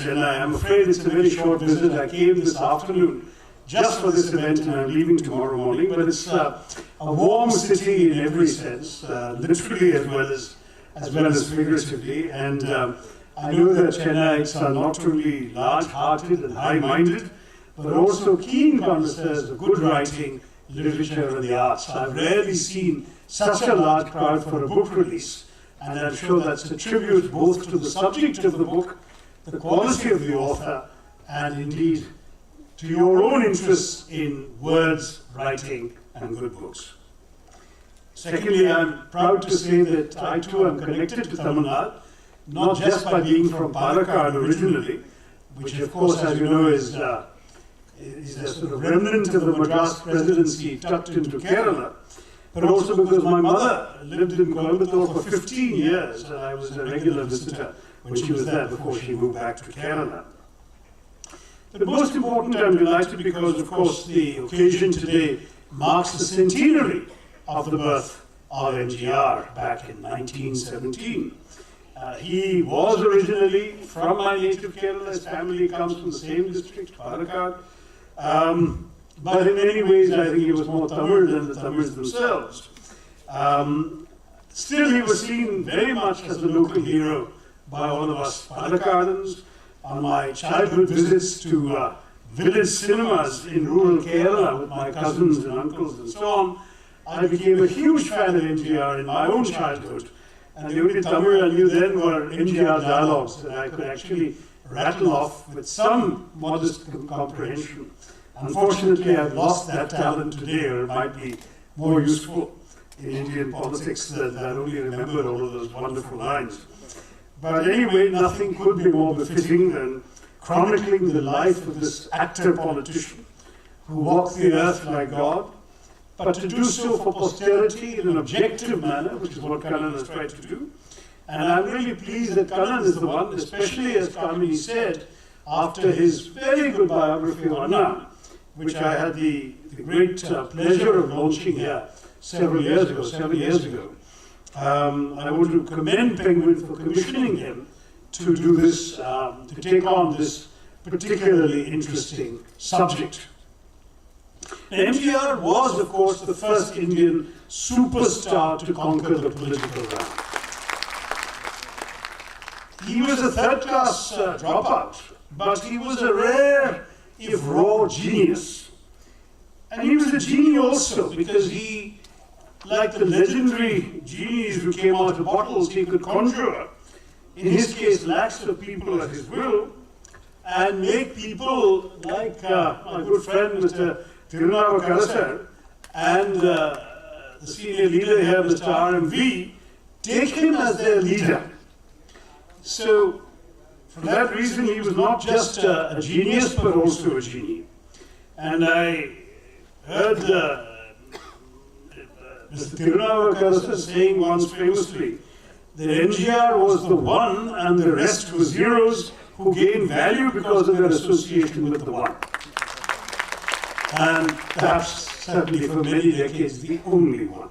Chennai. I'm afraid it's a very short visit. I came this afternoon just for this event and I'm leaving tomorrow morning, but it's a warm city in every sense, literally as well as figuratively. And I know that Chennaites are not only large-hearted and high-minded, but also keen connoisseurs of good writing, literature and the arts. I've rarely seen such a large crowd for a book release, and I'm sure that's a tribute both to the subject of the book, the quality of the author, and indeed to your own interests in words, writing, and good books. Secondly, I'm proud to say that I too am connected to Tamil Nadu, not just by being from Palakkad originally, which of course, as you know, is a sort of remnant of the Madras presidency tucked into Kerala, but also because my mother lived in Coimbatore for 15 years and I was a regular visitor when she was there before she moved back to Kerala. But most important, I'm delighted because, of course, the occasion today marks the centenary of the birth of MGR back in 1917. He was originally from my native Kerala. His family comes from the same district, Palakkad. But in many ways, I think he was more Tamil than the Tamils themselves. Still, he was seen very much as a local hero by all of us Palakkadans. On my childhood visits to village cinemas in rural Kerala with my cousins and uncles and so on, I became a huge fan of MGR in my own childhood. And the only Tamil I knew then were MGR dialogues that I could actually rattle off with some modest comprehension. Unfortunately, I've lost that talent today, or it might be more useful in Indian politics that I only remember all of those wonderful lines. But anyway, nothing could be more befitting than chronicling the life of this actor-politician who walked the earth like God, but to do so for posterity in an objective manner, which is what Kannan has tried to do. And I'm really pleased that Kannan is the one, especially as Kamini said, after his very good biography of Anna, which I had the great pleasure of launching here 7 years ago. I want to commend Penguin for commissioning him to do this, to take on this particularly interesting subject. Now, MGR was, of course, the first Indian superstar to conquer the political realm. He was a third-class dropout, but he was a rare, if raw, genius. And he was a genie also because he, like the legendary genies who came out of bottles, he could conjure, in his case, lakhs of people at his will, and make people like my good friend Mr. Tirunavakarasar and the senior leader here, Mr. RMV, take him as their leader. So, for that reason, he was not just a genius, but also a genie. And I heard Mr. Tirunavakarasar saying once famously that MGR was the one and the rest was heroes who gained value because of their association with the one. And perhaps, certainly for many decades, the only one.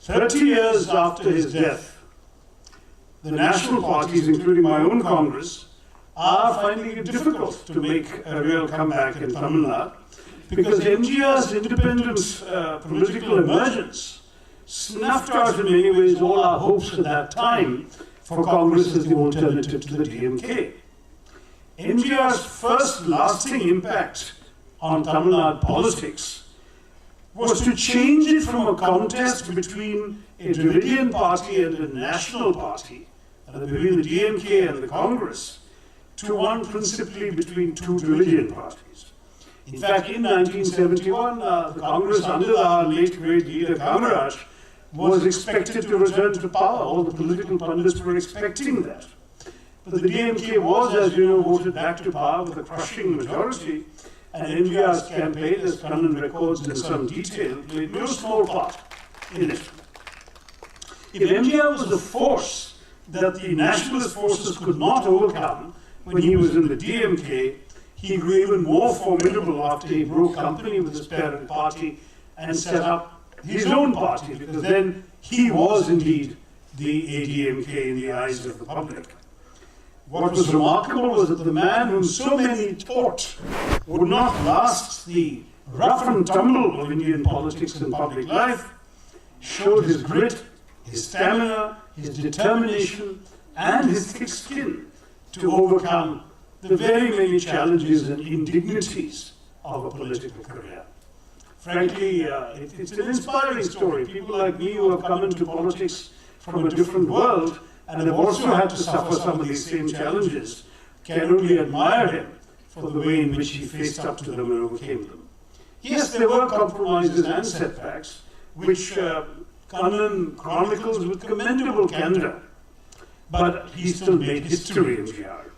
30 years after his death, the national parties, including my own Congress, are finding it difficult to make a real comeback in Tamil Nadu because MGR's independent political emergence snuffed out in many ways all our hopes at that time for Congress as the alternative to the DMK. MGR's first lasting impact on Tamil Nadu politics was to change it from a contest between a Dravidian party and a national party, between the DMK and the Congress, to one principally between two Dravidian parties. In fact, in 1971, the Congress under our late great leader Kamaraj was expected to return to power. All the political pundits were expecting that. But the DMK was, as you know, voted back to power with a crushing majority, and MGR's campaign, as Kannan records in some detail, played no small part in it. If MGR was a force that the nationalist forces could not overcome when he was in the DMK, he grew even more formidable after he broke company with his parent party and set up his own party, because then he was indeed the ADMK in the eyes of the public. What was remarkable was that the man whom so many thought would not last the rough and tumble of Indian politics and public life showed his grit, his stamina, his determination, and his thick skin to overcome the very many challenges and indignities of a political career. Frankly, it's an inspiring story. People like me who have come into politics from a different world and have also had to suffer some of these same challenges can only admire him for the way in which he faced up to them and overcame them. Yes, there were compromises and setbacks, which Kannan chronicles with commendable candor, but he still made history, MGR.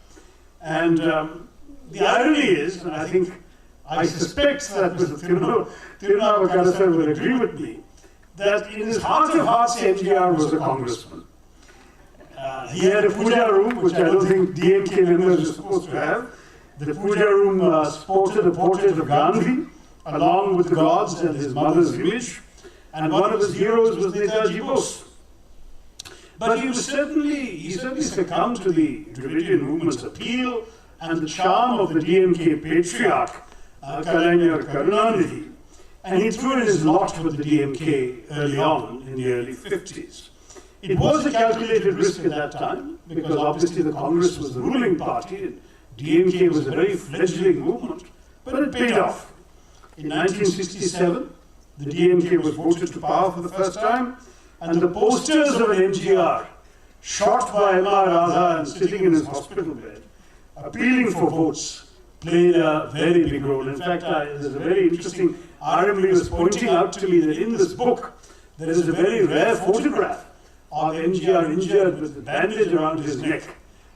And the irony is, and I suspect that Tirunavakara sir will agree with me, that in his heart of hearts, MGR was a congressman. He had a puja room, which I don't think DMK members are supposed to have. The puja room sported a portrait of Gandhi, along with the gods and his mother's image, and one of his heroes was Netaji Bose. But he certainly succumbed to the Dravidian movement's appeal and the charm of the DMK patriarch, Kalaignar Karunanidhi, and he threw in his lot with the DMK early on in the early 50s. It was a calculated risk at that time, because obviously the Congress was the ruling party and DMK was a very fledgling movement, but it paid off. In 1967, the DMK was voted to power for the first time, and the posters of an MGR, shot by M.R. Radha and sitting in his hospital bed, appealing for votes, played a very big role. In fact, there's a very interesting, RMB was pointing out to me that in this book, there is a very rare photograph of MGR injured with the bandage around his neck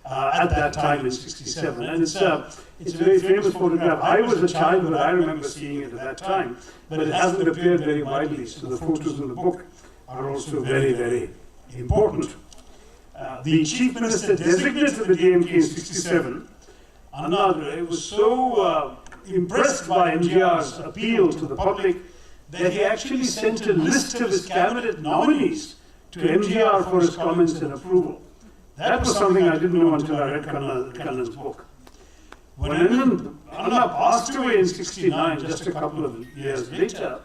at that time in 67. And it's a very famous photograph. I was a child, but I remember seeing it at that time. But it hasn't appeared very widely, so the photos in the book are also very, very important. The chief minister designate of the DMK in 67, Annadure, was so impressed by MGR's appeal to the public that he actually sent a list of his cabinet nominees to MGR for his comments and approval. That was something I didn't know until I read Kannan's book. When Anna passed away in 69, just a couple of years later,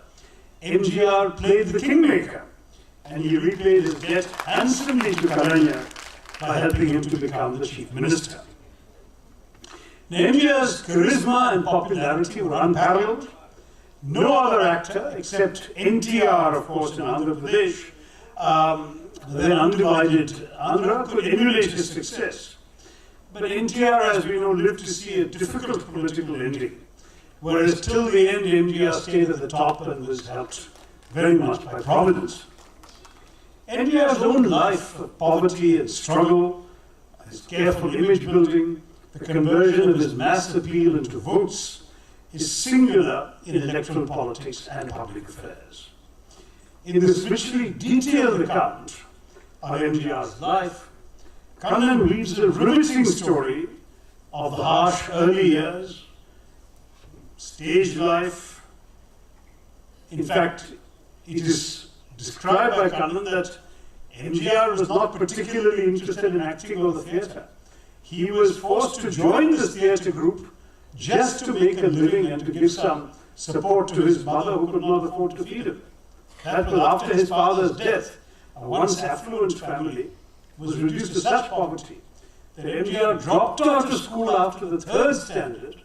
MGR played the kingmaker, and he repaid his debt handsomely to Kalaignar by helping him to become the chief minister. Now, MGR's charisma and popularity were unparalleled. No other actor, except NTR, of course, in Andhra Pradesh, the then undivided Andhra, could emulate his success. But NTR, as we know, lived to see a difficult political ending, whereas till the end, MGR stayed at the top and was helped very much by Providence. MGR's own life of poverty and struggle, his careful image building, the conversion of his mass appeal into votes, is singular in electoral politics and public affairs. In this richly detailed account of MGR's life, Kannan weaves a riveting story of the harsh early years, stage life. In fact, it is described by Kannan that MGR was not particularly interested in acting or the theatre. He was forced to join this theatre group just to make a living and to give some support to his mother who could not afford to feed him. That was after his father's death. A once affluent family was reduced to such poverty that MGR dropped out of school after the third standard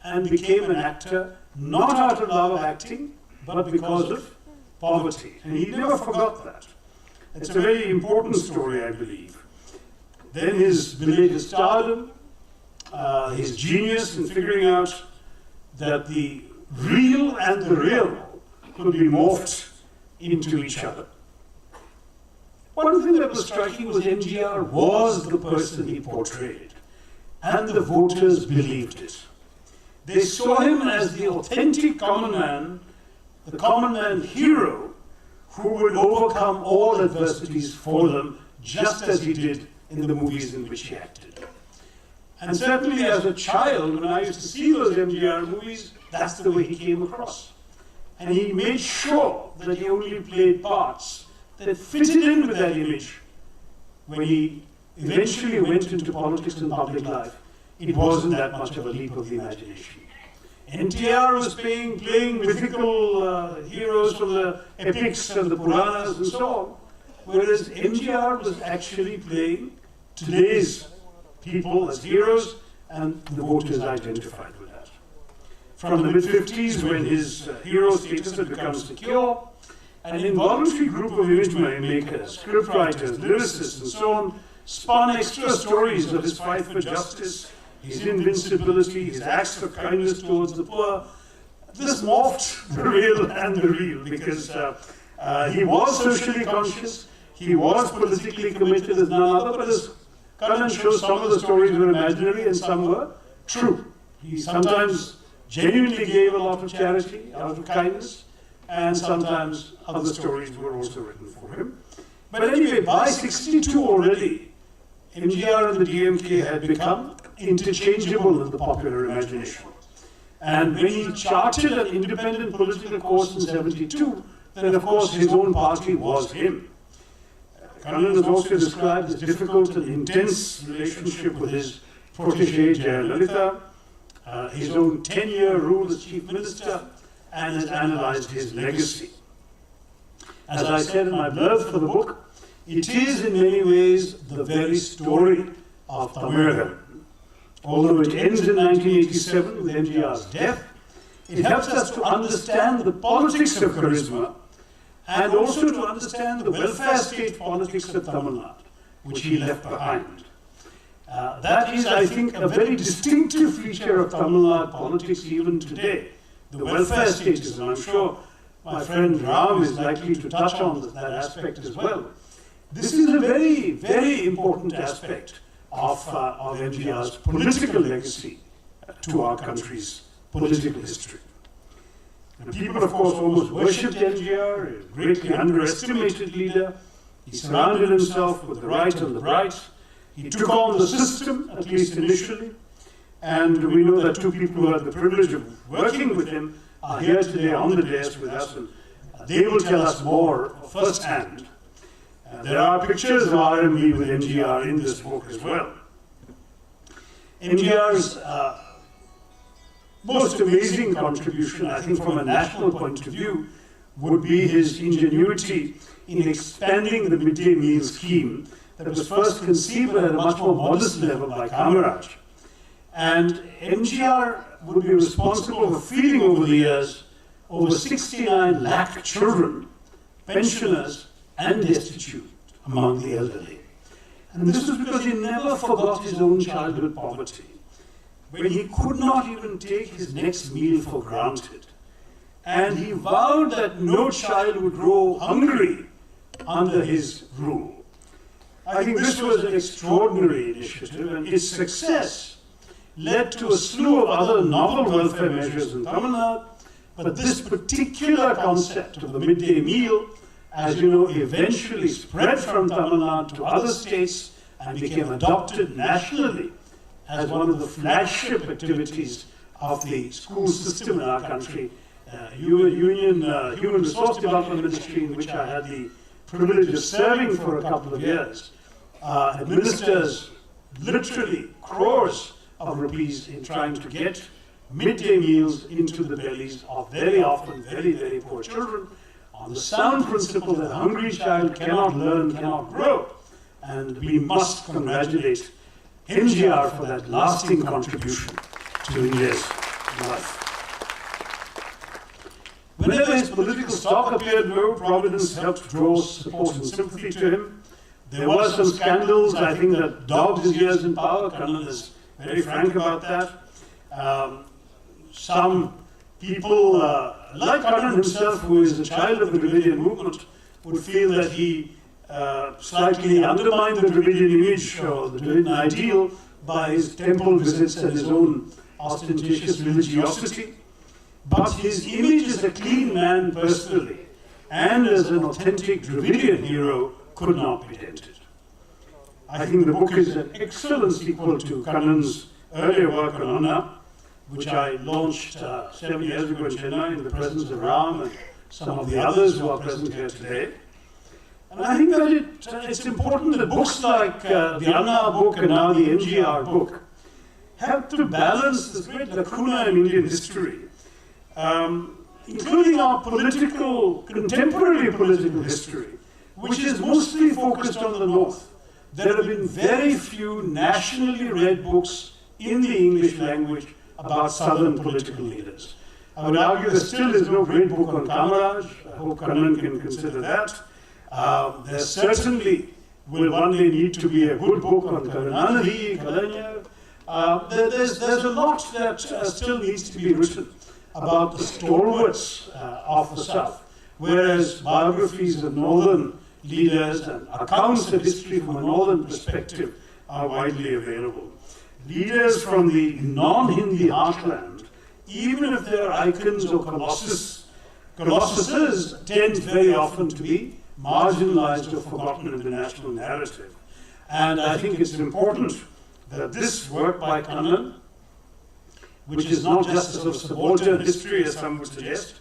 and became an actor, not out of love of acting, but because of poverty. And he never forgot that. It's a very important story, I believe. Then his belated stardom, his genius in figuring out that the real and the real could be morphed into each other. One thing that was striking was MGR was the person he portrayed, and the voters believed it. They saw him as the authentic common man, the common man hero, who would overcome all adversities for them, just as he did in the movies in which he acted. And certainly as a child, when I used to see those MGR movies, that's the way he came across. And he made sure that he only played parts that fitted in with that image when he eventually went into politics and public life, it wasn't that much of a leap of the imagination. NTR was playing mythical heroes from the epics and the Puranas and so on, whereas MGR was actually playing today's people as heroes, and the voters identified with that. From the mid-50s, when his hero status had become secure, an involuntary group of image makers, scriptwriters, lyricists, and so on, spun extra stories of his fight for justice, his invincibility, his acts of kindness towards the poor. This morphed the real and the real, because he was socially conscious, he was politically committed as none other, but as Kannan shows, some of the stories were imaginary and some were true. He sometimes genuinely gave a lot of charity out of kindness, and sometimes other stories were also written for him. But anyway, by 62 already, MGR and the DMK had become interchangeable in the popular imagination. And when he charted an independent political course in 72, then of course his own party was him. Kannan is also described as difficult and intense relationship with his protégé Jayalalitha, his own 10-year rule as chief minister, and has analyzed his legacy. As I said in my blurb for the book, it is in many ways the very story of Tamizham. Although it ends in 1987 with MGR's death, it helps us to understand the politics of charisma and also to understand the welfare state politics of Tamil Nadu, which he left behind. That is, I think, a very distinctive feature of Tamil Nadu politics even today, the welfare status, and I'm sure my friend Ram is likely to touch on that aspect as well. This is a very, very important aspect of MGR's political legacy to our country's political history. And people, of course, almost worshipped MGR, a greatly underestimated leader. He surrounded himself with the right and the bright. He took on the system, at least initially. And we know that two people who had the privilege of working with him are here today on the dais with us, and they will tell us more firsthand. There are pictures of RMB with MGR in this book as well. MGR's most amazing contribution, I think from a national point of view, would be his ingenuity in expanding the midday meal scheme that was first conceived at a much more modest level by Kamaraj. And MGR would be responsible for feeding over the years over 69 lakh children, pensioners, and destitute among the elderly. And this was because he never forgot his own childhood poverty, when he could not even take his next meal for granted. And he vowed that no child would grow hungry under his rule. I think this was an extraordinary initiative, and its success led to a slew of other novel welfare measures in Tamil Nadu. But this particular concept of the midday meal, as you know, eventually spread from Tamil Nadu to other states and became adopted nationally as one of the flagship activities of the school system in our country. Human Resource Development Ministry, in which I had the privilege of serving for a couple of years, administers literally crores of rupees in trying to get midday meals into the bellies of very often very, very poor children, on the sound principle that a hungry child cannot learn, cannot grow. And we must congratulate MGR for that lasting contribution to India's life. Whenever his political stock appeared low, Providence helped draw support and sympathy to him. There were some scandals, I think, that dogged his years in power. Kannan is very frank about that. Some people, like Kannan himself, who is a child of the Dravidian movement, would feel that he slightly undermined the Dravidian image or the Dravidian ideal by his temple visits and his own ostentatious religiosity. But his image as a clean man personally and as an authentic Dravidian hero could not be dented. I think the book is an excellent sequel to Kannan's earlier work on Anna, which I launched 7 years ago in Chennai in the presence of Ram and some of the others who are present here today. And I think that it's important that books like the Anna book and now the MGR book help to balance this great lacuna in Indian history, including our contemporary political history, which is mostly focused on the North. There have been very few nationally read books in the English language about Southern political leaders. I would argue there still is no great book on Kamaraj. I hope Kannan can consider that. There certainly will one day need to be a good book on Karunanidhi, Kalaignar. There's a lot that still needs to be written about the stalwarts of the South, whereas biographies of Northern leaders and accounts of history from a Northern perspective are widely available. Leaders from the non-Hindi heartland, even if they're icons or colossuses, tend very often to be marginalized or forgotten in the national narrative. And I think it's important that this work by Kannan, which is not just a sort of subaltern history as some would suggest,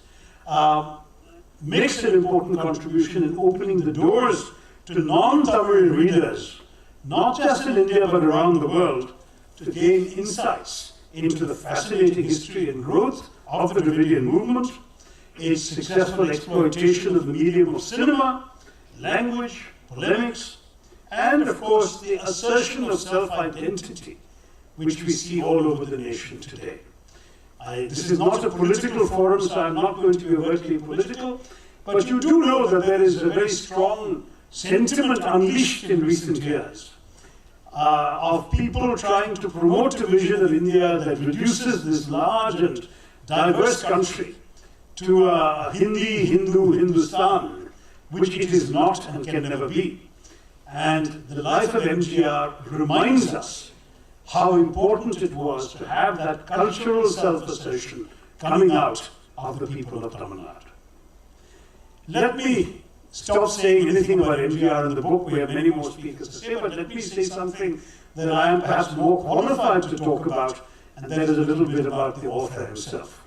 makes an important contribution in opening the doors to non-Tamil readers, not just in India but around the world, to gain insights into the fascinating history and growth of the Dravidian movement, its successful exploitation of the medium of cinema, language, polemics, and of course the assertion of self-identity, which we see all over the nation today. This is not a political forum, so I'm not going to be overtly political, but you do know that there is a very strong sentiment unleashed in recent years of people trying to promote a vision of India that reduces this large and diverse country to a Hindi, Hindu, Hindustan, which it is not and can never be. And the life of MGR reminds us how important it was to have that cultural self-assertion coming out of the people of Tamil Nadu. Let me stop saying anything about MGR in the book. We have many more speakers to say, but let me say something that I am perhaps more qualified to talk about, and that is a little bit about the author himself.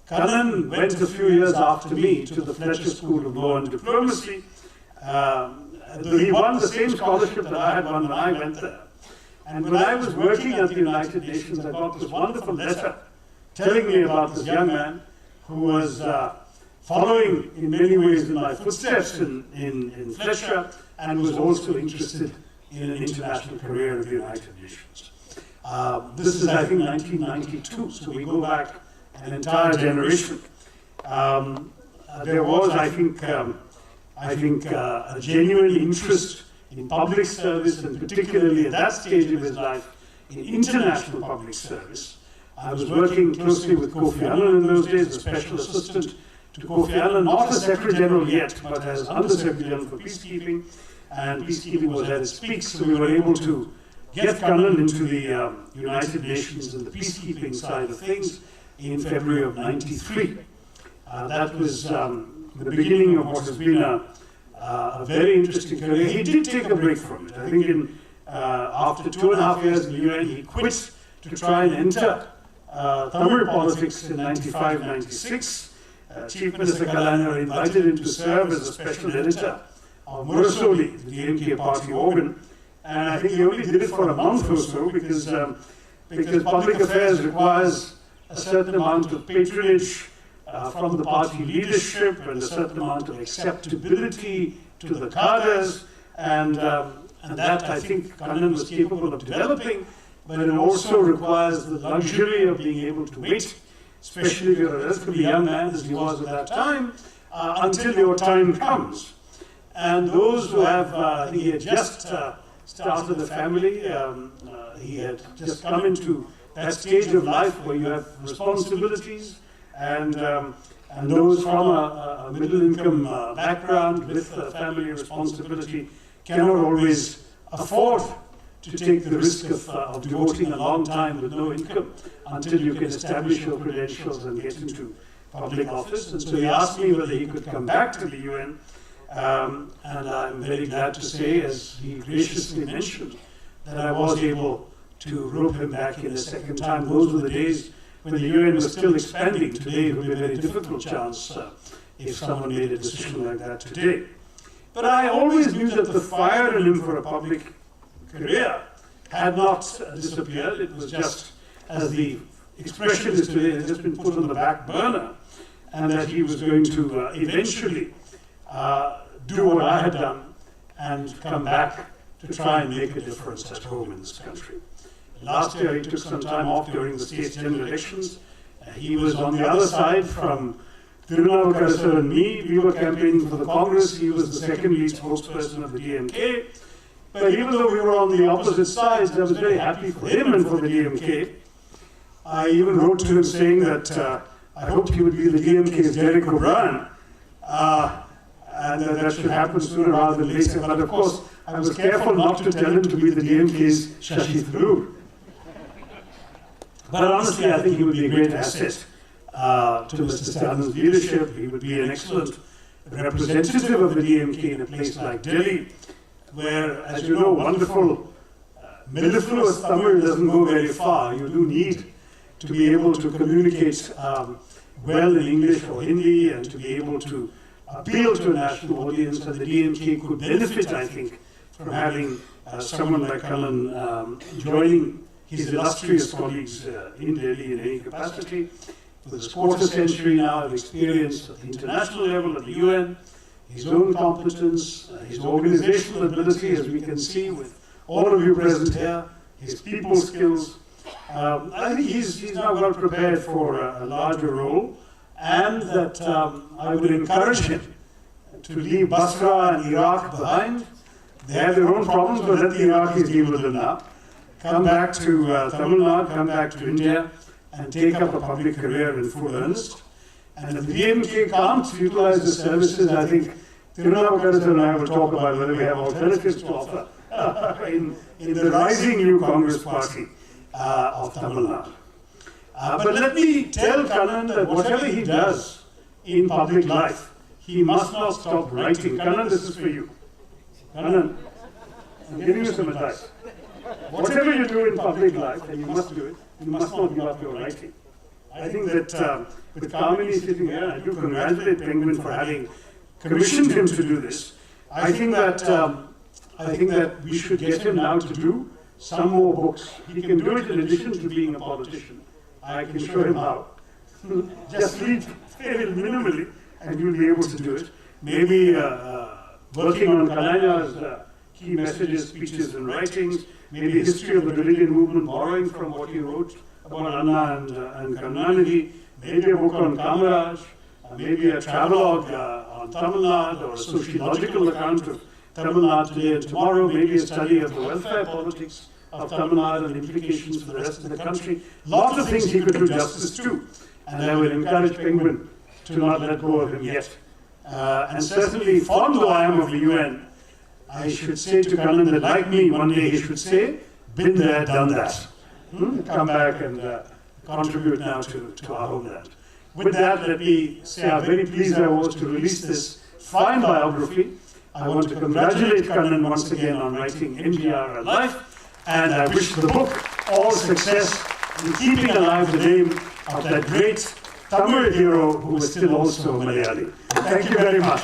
Kannan went a few years after me to the Fletcher School of Law and Diplomacy. He won the same scholarship that I had won when I went there. And when I was working at the United Nations, I got this wonderful letter telling me about this young man who was following in many ways in my footsteps in Fletcher and was also interested in an international career at the United Nations. This is, I think, 1992, so we go back an entire generation. There was, I think, a genuine interest in public service, and particularly at that stage of his life, in international public service. I was working closely with Kofi Annan in those days, a special assistant to Kofi Annan, not as Secretary General yet, but as Under Secretary General for Peacekeeping, and peacekeeping was at its peak, so we were able to get Kannan into the United Nations and the peacekeeping side of things in February of '93. That was the beginning of what has been a very interesting career. He did take a break from it. I think after 2.5 years in the UN, he quit to try and enter Tamil politics in '95, '96. Chief Minister Kalaignar invited him to serve as a special editor of Murasoli, the DMK party organ, and I think he only did it for a month or so because public affairs requires a certain amount of patronage from the party leadership and a certain amount of acceptability to the cadres, and that I think Kannan was capable of developing, but it also requires the luxury of being able to wait, especially if you're a relatively young man, as he was at that time, until your time comes. And those who have, he had just started a family, he had just come into that stage of life where you have responsibilities, and those from a middle-income background with family responsibility cannot always afford to take the risk of devoting a long time with no income until you can establish your credentials and get into public office. And so he asked me whether he could come back to the UN, and I'm very glad to say, as he graciously mentioned, that I was able to rope him back in a second time. Those were the days when the UN was still expanding. Today it would be a very difficult chance if someone made a decision like that today. But I always knew that the fire in him for a public career had not disappeared. It was just, as the expression is today, it had just been put on the back burner, and that he was going to eventually do what I had done and come back to try and make a difference at home in this country. Last year he took some time off during the state's general elections. He was on the other side from Tirunavukara sir and me. We were campaigning for the Congress. He was the second lead spokesperson of the DMK. But even though we were on the opposite sides, I was very happy for him and for the DMK. I even wrote to him saying that I hoped he would be the DMK's Derek O'Brien, and that should happen sooner rather than later. But of course, I was careful not to tell him to be the DMK's Shashi Tharoor. But honestly, I think he would be a great asset to Mr. Stalin's leadership. He would be an excellent representative of the DMK in a place like Delhi, where, as you know, wonderful, mellifluous Tamil doesn't go very far. You do need to be able to communicate well in English or Hindi and to be able to appeal to a national audience, and the DMK could benefit, I think, from having someone like Kannan joining his illustrious colleagues in Delhi in any capacity. With his quarter century now of experience at the international level, at the UN, his own competence, his organizational ability, as we can see with all of you present here, his people skills. I think he's now well prepared for a larger role, and that I would encourage him to leave Basra and Iraq behind. They have their own problems, but let the Iraqis deal with them now. Come back to Tamil Nadu, come back to India, and take up a public career in full earnest. And if the DMK can't utilize the services, I think Tirunavukara and I will talk about whether we have alternatives to offer in the rising new Congress party of Tamil Nadu. But let me tell Kannan that whatever he does in public life, he must not stop writing. Kannan, this is for you. Kannan, I'm giving you some advice. Whatever you do in public life, and you must do it, you must not give up your writing. I think that with Kamini sitting here, I do congratulate Penguin for having commissioned him to do this. I think that we should get him now to do some more books. He can do it in addition to being a politician. I can show him how. Just read very minimally, and you'll be able to do it. Maybe working on Kalai's key messages, speeches, and writings. Maybe history of the religion movement, borrowing from what he wrote about Anna and Karunanidhi. Maybe a book on Kamaraj. Maybe a travelogue on Tamil Nadu, or a sociological account of Tamil Nadu today and tomorrow. Maybe a study of the welfare politics of Tamil Nadu and implications for the rest of the country. Lots of things he could do justice to. And I will encourage Penguin to not let go of him yet. And certainly, fond though I am of the UN, I should say to Kannan that, like me, one day he should say, been there, done that. Come back and contribute now to our homeland. With that, let me say how very pleased I was to release this fine biography. I want to congratulate Kannan once again on writing MGR Life, and I wish the book all success in keeping alive the name of that great Tamil hero who was still also Malayali. Thank you very much.